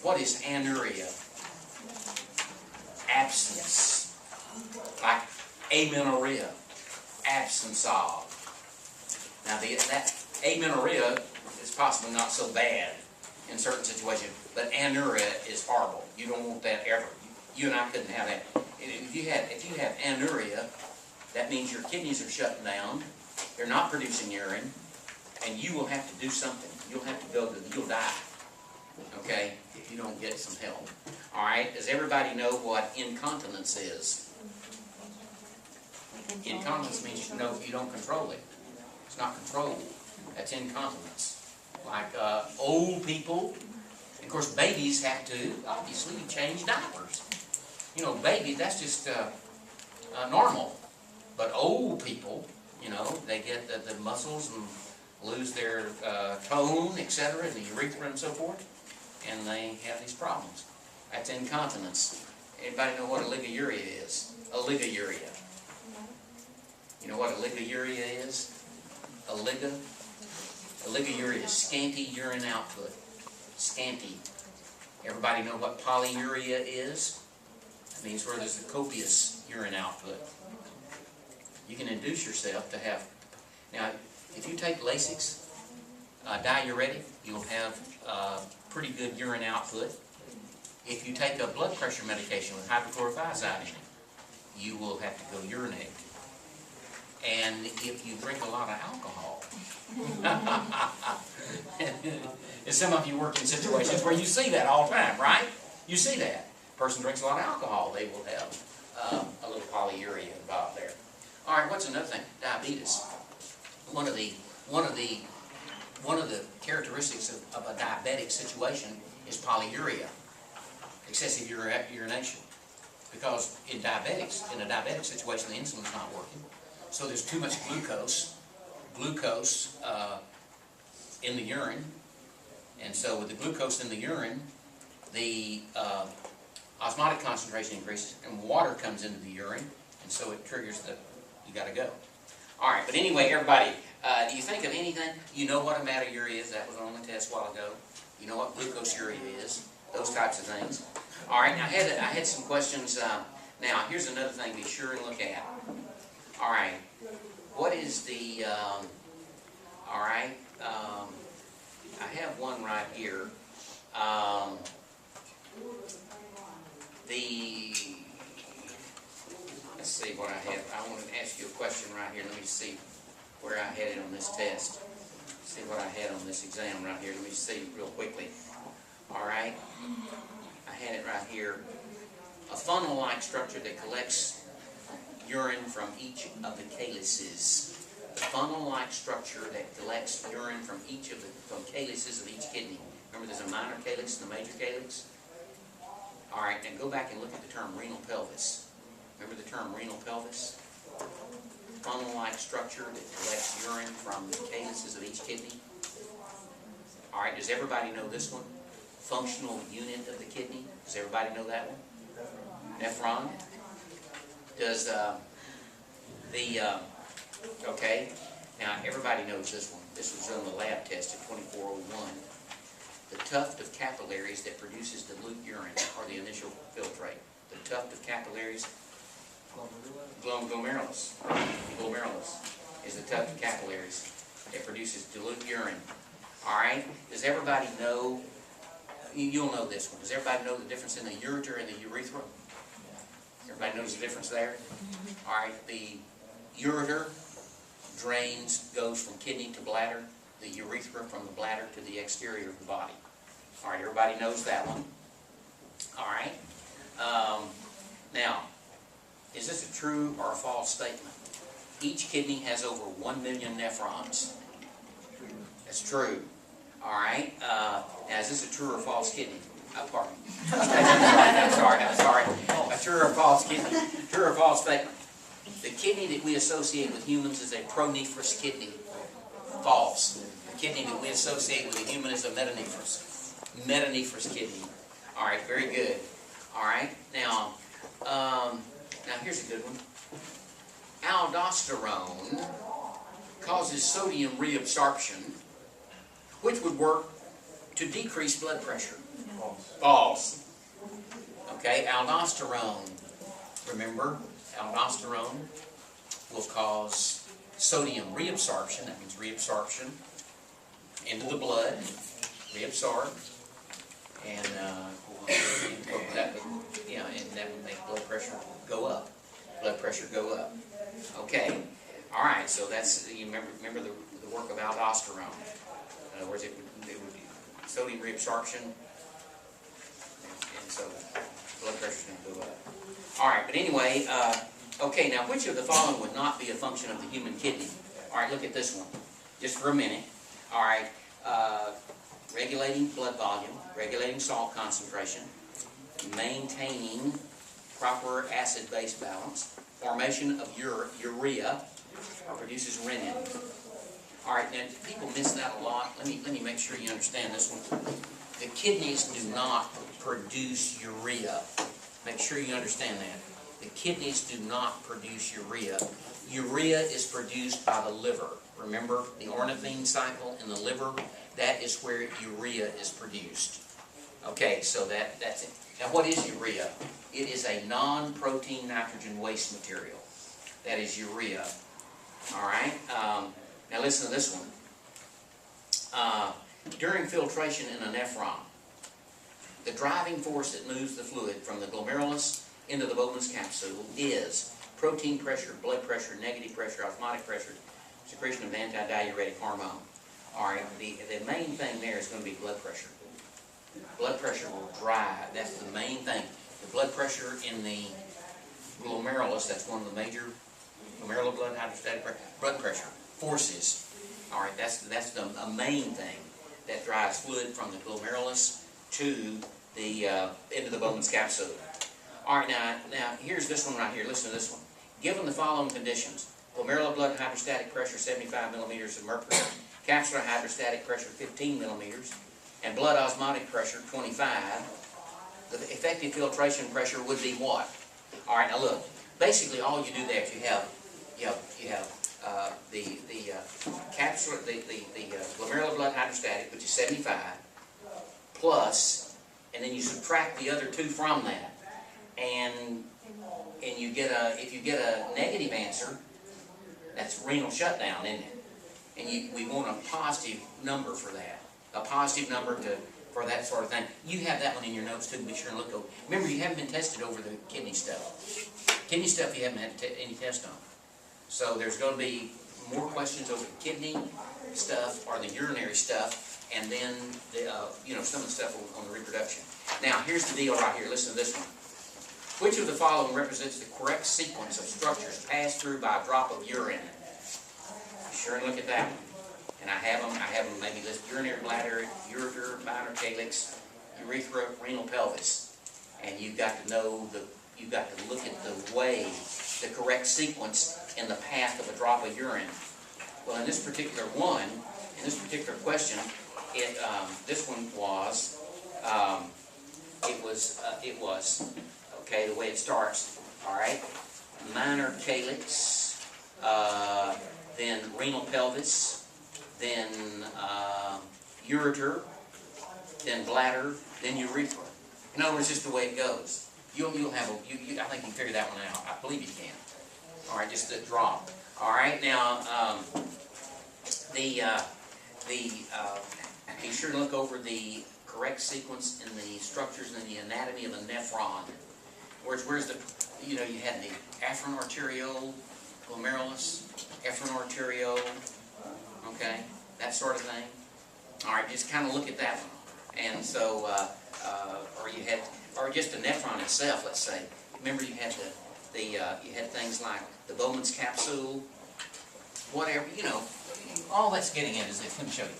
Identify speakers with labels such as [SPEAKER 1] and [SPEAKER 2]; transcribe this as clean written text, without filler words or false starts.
[SPEAKER 1] what is anuria? Absence. Like amenorrhea, absence of. Now that amenorrhea is possibly not so bad in certain situations, but anuria is horrible. You don't want that ever. You and I couldn't have that. If you have anuria, that means your kidneys are shutting down, they're not producing urine, and you will have to do something. You'll have to you'll die, okay, if you don't get some help. All right, does everybody know what incontinence is? Incontinence means you don't control it. It's not controlled. That's incontinence. Like old people, of course babies have to, obviously, change diapers. You know, baby, that's just normal. But old people, you know, they get the muscles and lose their tone, etc., and the urethra and so forth, and they have these problems. That's incontinence. Anybody know what oliguria is? Oliguria. You know what oliguria is? Oliguria is scanty urine output. Scanty. Everybody know what polyuria is? That means where there's a copious urine output. You can induce yourself to have... Now, if you take Lasix, diuretic, you'll have pretty good urine output. If you take a blood pressure medication with hydrochlorothiazide in it, you will have to go urinate. And if you drink a lot of alcohol, and some of you work in situations where you see that all the time, right? You see that. Person drinks a lot of alcohol, they will have a little polyuria involved there. All right, what's another thing? Diabetes. One of the characteristics of a diabetic situation is polyuria, excessive urination. Because in a diabetic situation, the insulin's not working. So there's too much glucose in the urine. And so with the glucose in the urine, the osmotic concentration increases and water comes into the urine. And so it triggers you got to go. All right, but anyway, everybody, do you think of anything? You know what hematuria is? That was on the test a while ago. You know what glucosuria is? Those types of things. All right, now I had some questions. Now, here's another thing to be sure and look at. All right, what is the, all right, I have one right here. Let's see what I have. I want to ask you a question right here. Let me see where I had it on this test. See what I had on this exam right here. Let me see real quickly. All right, I had it right here. A funnel-like structure that collects urine from each of the calyces. The funnel-like structure that collects urine from calyces of each kidney. Remember, there's a minor calyx and a major calyx. All right, now go back and look at the term renal pelvis. Remember the term renal pelvis? Funnel-like structure that collects urine from the calyces of each kidney. All right, does everybody know this one? Functional unit of the kidney. Does everybody know that one? Nephron. Does okay, now everybody knows this one. This was on the lab test at 2401. The tuft of capillaries that produces dilute urine, or the initial filtrate. The tuft of capillaries, glomerulus. Glomerulus is the tuft of capillaries that produces dilute urine. All right, does everybody know, you'll know this one, does everybody know the difference in the ureter and the urethra? Everybody knows the difference there? All right, the ureter goes from kidney to bladder, the urethra from the bladder to the exterior of the body. All right, everybody knows that one. All right. Now, is this a true or a false statement? Each kidney has over 1 million nephrons. That's true. All right. Now, is this a true or false kidney? Pardon me. I'm sorry. A true or false kidney? True or false statement? The kidney that we associate with humans is a pronephros kidney. False. The kidney that we associate with a human is a metanephros kidney. All right, very good. All right, now here's a good one. Aldosterone causes sodium reabsorption, which would work to decrease blood pressure. False. Okay, aldosterone. Remember, aldosterone will cause sodium reabsorption. That means reabsorption into the blood, reabsorb, and that would make blood pressure go up. Blood pressure go up. Okay, all right. So that's you remember the work of aldosterone. In other words, it would be sodium reabsorption, and so blood pressure's going to go up. All right, but anyway, okay. Now, which of the following would not be a function of the human kidney? All right, look at this one, just for a minute. All right, regulating blood volume, regulating salt concentration, maintaining proper acid-base balance, formation of urea, or produces renin. All right, now people miss that a lot. Let me make sure you understand this one. The kidneys do not produce urea. Make sure you understand that. The kidneys do not produce urea. Urea is produced by the liver. Remember the ornithine cycle in the liver? That is where urea is produced. Okay, so that's it. Now what is urea? It is a non-protein nitrogen waste material. That is urea. All right? Now listen to this one. During filtration in a nephron, the driving force that moves the fluid from the glomerulus into the Bowman's capsule is protein pressure, blood pressure, negative pressure, osmotic pressure, secretion of antidiuretic hormone. All right, the main thing there is going to be blood pressure. Blood pressure will drive. That's the main thing. The blood pressure in the glomerulus, that's one of the major glomerular blood hydrostatic blood pressure forces. All right, that's the main thing that drives fluid from the glomerulus to the into the Bowman's capsule. All right, now here's this one right here. Listen to this one. Given the following conditions: glomerular blood hydrostatic pressure 75 millimeters of mercury, capsular hydrostatic pressure 15 millimeters, and blood osmotic pressure 25. The effective filtration pressure would be what? All right, now look. Basically, all you do there is you have the capsular, the glomerular blood hydrostatic, which is 75, plus, and then you subtract the other two from that, and you get if you get a negative answer, that's renal shutdown, isn't it? And we want a positive number for that, a positive number for that sort of thing. You have that one in your notes too. Be sure and look over. Remember, you haven't been tested over the kidney stuff. Kidney stuff you haven't had any test on. So there's going to be more questions over the kidney stuff or the urinary stuff, and then some of the stuff on the reproduction. Now here's the deal right here. Listen to this one. Which of the following represents the correct sequence of structures passed through by a drop of urine? Be sure and look at that one. And I have them maybe listed: urinary bladder, ureter, minor calyx, urethra, renal pelvis. And you've got to know you've got to look at the correct sequence in the path of a drop of urine. Well, in this particular question, this one was, it was, okay, the way it starts, all right, minor calyx, then renal pelvis, then ureter, then bladder, then urethra. In other words, just the way it goes. You'll have I think you can figure that one out. I believe you can. All right, just a drop. All right, now be sure to look over the correct sequence in the structures in the anatomy of a nephron. Where's the you had the afferent arteriole, glomerulus, efferent arteriole, okay, that sort of thing. All right, just kind of look at that one. And so, or just a nephron itself. Let's say. Remember, you had you had things like the Bowman's capsule, whatever. All that's getting at is this. Let me show you.